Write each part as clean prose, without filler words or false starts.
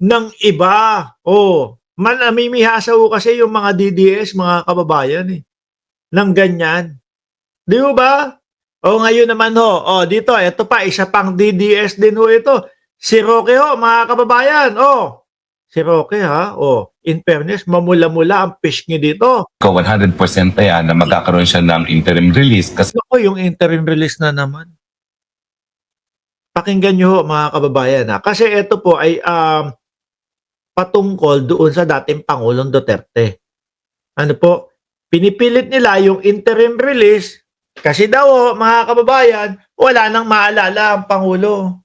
ng iba. Oh, namimihasa ho kasi yung mga DDS, mga kababayan, eh, ng ganyan. 'Di ho ba? Oh, ngayon naman ho, oh, dito eto pa isa pang DDS din ho ito. Si Roque ho, mga kababayan, oh. Si Roque ha, oh, in fairness mamula-mula ang pisngi dito. Ko 100% na yan na magkakaroon siya ng interim release kasi Naku, yung interim release na naman. Pakinggan niyo ho, mga kababayan, ha, kasi ito po ay, patungkol doon sa dating Pangulong Duterte. Ano po, pinipilit nila yung interim release kasi daw ho, mga kababayan, wala nang maalala ang Pangulo.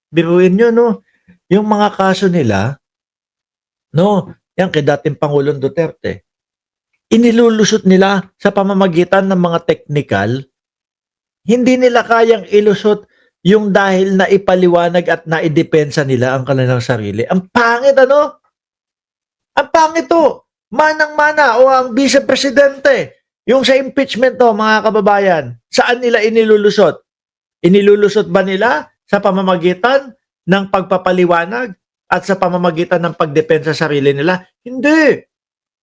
Biruin niyo 'no, yung mga kaso nila, 'no, yan kay dating Pangulong Duterte, inilulusot nila sa pamamagitan ng mga teknikal. Hindi nila kayang ilusot yung dahil naipaliwanag at naidepensa nila ang kanilang sarili. Ang pangit ano? Ang pangit 'to. Manang-mana o ang Vice Presidente, yung sa impeachment 'to, mga kababayan, saan nila inilulusot? Inilulusot ba nila sa pamamagitan ng pagpapaliwanag at sa pamamagitan ng pagdepensa sa sarili nila? Hindi.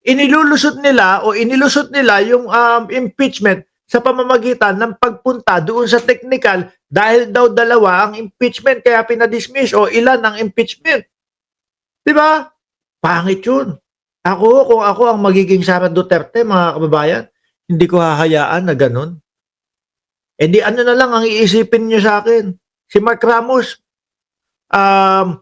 Inilulusot nila o inilusot nila yung impeachment sa pamamagitan ng pagpunta doon sa technical dahil daw dalawa ang impeachment kaya pinadismiss o ilan ang impeachment. 'Di ba? Pangit 'yun. Kung ako ang magiging Sara Duterte, mga kababayan, hindi ko hahayaan na gano'n. Eh di ano na lang ang iisipin niyo sa akin. Si Mark Ramos, um,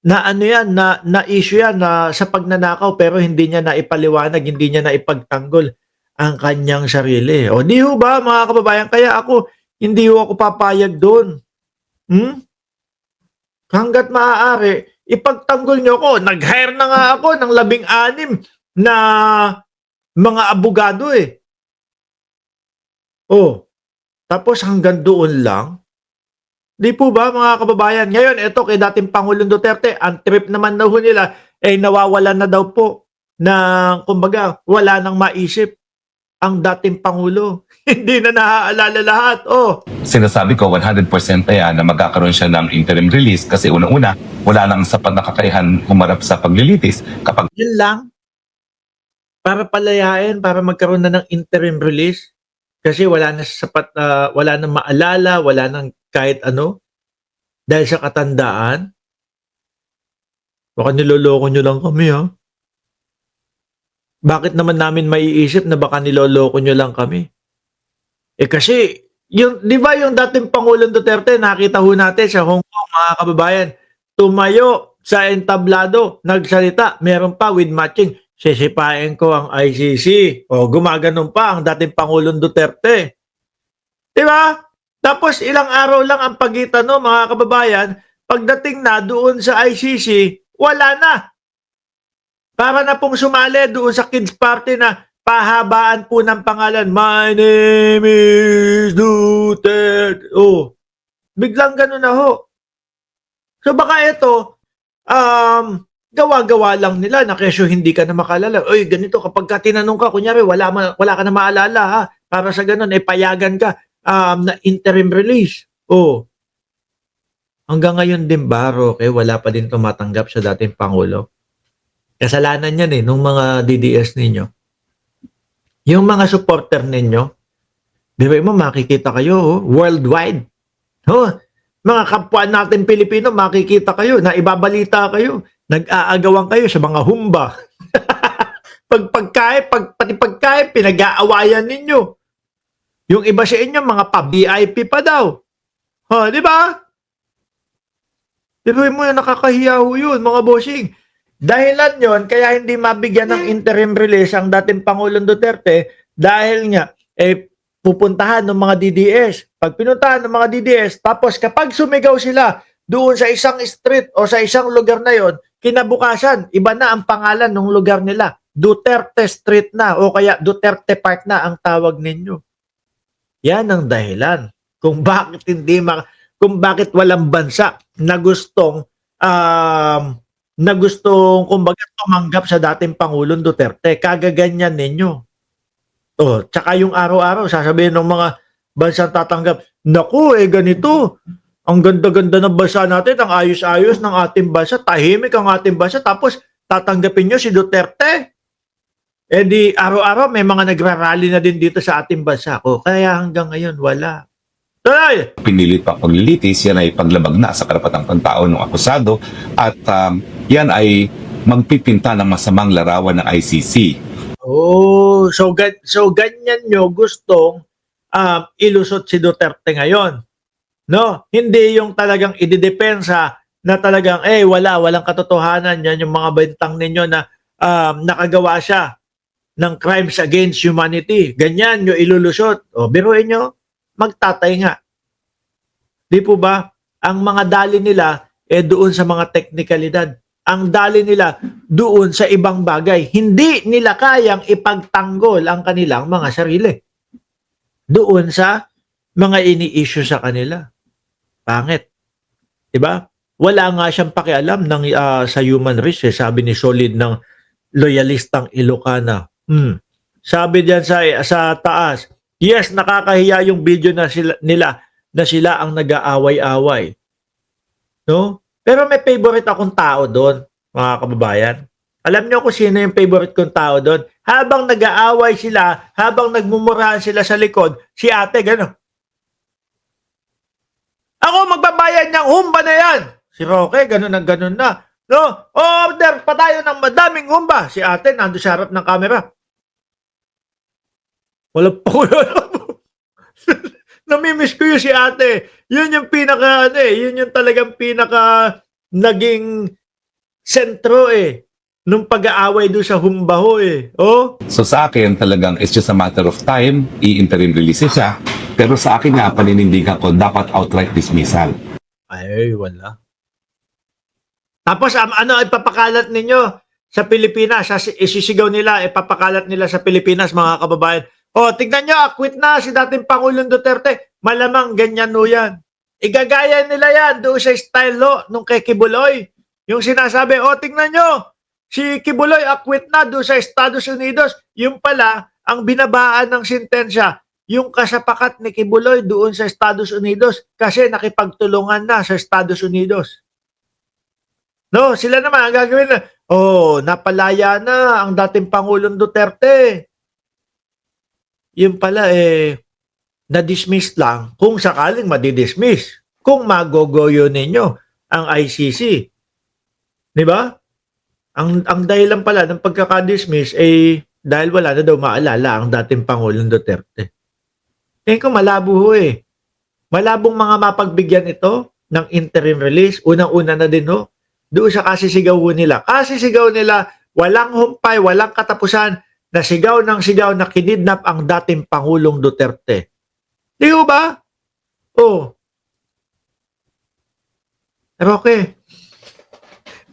na ano yan, na issue yan na sa pagnanakaw pero hindi niya naipaliwanag, hindi niya naipagtanggol ang kanyang sarili. O di ho ba, mga kababayan? Kaya ako, hindi ho ako papayag doon. Hmm? Hanggat maaari, ipagtanggol niyo ako. Nag-hire na nga ako ng 16 na mga abogado eh. Oh, tapos hanggang doon lang. Di po ba, mga kababayan? Ngayon, eto kay dating Pangulong Duterte, ang trip naman daw ho nila, eh nawawalan na daw po ng, kumbaga, wala nang maisip ang dating Pangulo. Hindi na naaalala lahat. Oh, sinasabi ko 100% na yan na magkakaroon siya ng interim release kasi unang-una, wala nang sapat na kakayahan humarap sa paglilitis kapag yun lang. Para palayain, para magkaroon na ng interim release. Kasi wala na sapat na, wala nang maalala, wala nang kahit ano. Dahil sa katandaan. Baka niloloko nyo lang kami ha. Bakit naman namin maiisip na baka niloloko nyo lang kami? Eh kasi, yung, di ba yung dating Pangulong Duterte, nakita ho natin sa Hong Kong, mga kababayan, tumayo sa entablado, nagsalita, meron pa with matching, sisipain ko ang ICC. O gumaganon pa ang dating Pangulong Duterte. Di ba? Tapos ilang araw lang ang pagitan no, mga kababayan, pagdating na doon sa ICC, wala na. Para na pong sumali doon sa kids party na pahabaan po ng pangalan. My name is Duterte. Oh, biglang gano'n na ho. So baka ito, gawa-gawa lang nila na kesyo hindi ka na makalala. Oy, ganito, kapag ka tinanong ka, kunyari, wala ka na maalala ha. Para sa ganun, payagan ka na interim release. Oh, hanggang ngayon din ba, Roque, wala pa din tumatanggap sa dating Pangulo? Kasalanan yan nung mga DDS ninyo. Yung mga supporter ninyo, di ba mo makikita kayo worldwide. Mga kapwa natin Pilipino, makikita kayo, na ibabalita kayo, nag-aagawan kayo sa mga humba. Pati pagkain, pinag-aawayan ninyo. Yung iba sa inyo, mga pa-VIP pa daw. Di ba? Di ba mo yung nakakahiya yun, mga bossing? Dahilan yon kaya hindi mabigyan ng interim release ang dating Pangulong Duterte dahil nga pupuntahan ng mga DDS. Pag pinuntahan ng mga DDS, tapos kapag sumigaw sila doon sa isang street o sa isang lugar na yon, kinabukasan, iba na ang pangalan ng lugar nila. Duterte Street na o kaya Duterte Park na ang tawag ninyo. Yan ang dahilan kung bakit kung bakit walang bansa na gustong kumbaga tumanggap sa dating Pangulong Duterte. Kagaganyan ninyo. Tsaka yung araw-araw sasabihin ng mga bansang tatanggap, naku, ganito. Ang ganda-ganda ng bansa natin, ang ayos-ayos ng ating bansa, tahimik ang ating bansa, tapos tatanggapin nyo si Duterte. Eh di araw-araw may mga nagrarally na din dito sa ating bansa. O kaya hanggang ngayon wala. Tuloy! Pinilit pa paglilitis, yan ay paglabag na sa karapatang pantao ng akusado at yan ay magpipinta ng masamang larawan ng ICC. Oh, so ganyan nyo gustong ilusot si Duterte ngayon. No, hindi yung talagang ididepensa na talagang walang katotohanan yan yung mga bentang ninyo na nakagawa siya ng crimes against humanity. Ganyan nyo ilulusot. O biruin nyo, magtatay nga. Di po ba? Ang mga dali nila doon sa mga teknikalidad. Ang dali nila doon sa ibang bagay. Hindi nila kayang ipagtanggol ang kanilang mga sarili. Doon sa mga ini-issue sa kanila. Pangit. Diba? Wala nga siyang pakialam ng, sa human rights. Sabi ni Solid ng loyalistang Ilocana. Sabi diyan sa taas, yes, nakakahiya yung video na sila ang nag-aaway-away. No? Pero may favorite akong tao doon, mga kababayan. Alam niyo kung sino yung favorite kong tao doon? Habang nag-aaway sila, habang nagmumurahan sila sa likod, si ate, gano'n. Ako magbabayad ng humba na yan. Si Roque, gano'n na. No? Order pa tayo ng madaming humba. Si ate, nando sa harap ng camera. Wala pa ko yun. Namimiss ko yun si ate. Yun yung yun yung talagang naging sentro nung pag-aaway doon sa humbaho Oh? So sa akin talagang it's just a matter of time, i-interim release siya. Pero sa akin nga, paninindigan ko, dapat outright dismissal. Ay, wala. Tapos ipapakalat ninyo sa Pilipinas, isisigaw nila, ipapakalat nila sa Pilipinas, mga kababayan. O, tignan nyo, acquit na si dating Pangulong Duterte. Malamang ganyan no yan. Igagaya nila yan doon sa style nung kay Kibuloy. Yung sinasabi, tignan nyo, si Kibuloy acquit na doon sa Estados Unidos. Yung pala, ang binabaan ng sentensya, yung kasapakat ni Kibuloy doon sa Estados Unidos kasi nakipagtulungan na sa Estados Unidos. No, sila naman ang gagawin na, napalaya na ang dating Pangulong Duterte. Yung pala na-dismiss lang kung sakaling madidismiss. Kung magogoyo ninyo ang ICC. Di ba? Ang dahilan pala ng pagkakadismiss dahil wala na daw maalala ang dating Pangulong Duterte. Tingin ko malabo Malabong mga mapagbigyan ito ng interim release. Unang-una na din doon sa kasisigaw nila. Kasisigaw nila, walang humpay, walang katapusan, na sigaw na kinidnap ang dating Pangulong Duterte. Di ba? Pero okay.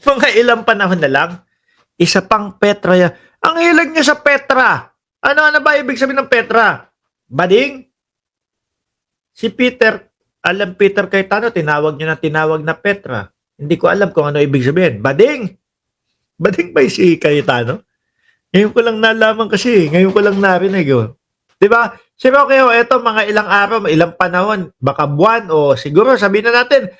Mga ilang panahon na lang, isa pang Petra yan. Ang hilag niya sa Petra. Ano ba ibig sabihin ng Petra? Bading? Si Peter Cayetano, tinawag na Petra. Hindi ko alam kung ano ibig sabihin. Bading? Bading ba si Cayetano? Ngayon ko lang nalaman kasi. Ngayon ko lang narinig. Diba? Siyempre, okay, eto mga ilang araw, ilang panahon, baka buwan, o siguro sabihin na natin,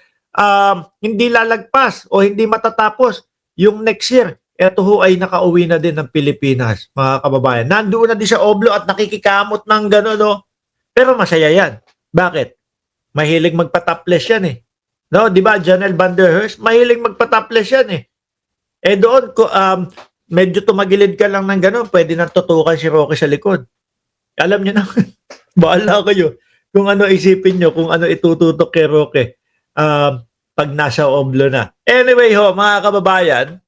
hindi lalagpas o hindi matatapos yung next year. Eto ay nakauwi na din ng Pilipinas, mga kababayan. Nandoon na din sa Oblo at nakikikamot ng gano'n, Pero masaya yan. Bakit? Mahilig magpa-topless yan No, di ba? Janelle Van der Herst, mahilig magpa-topless yan doon, medyo tumagilid ka lang ng gano'n, pwede nang tutukan si Roque sa likod. Alam niyo na, bahala kayo kung ano isipin niyo, kung ano itututok kay Roque pag nasa Oblo na. Anyway mga kababayan,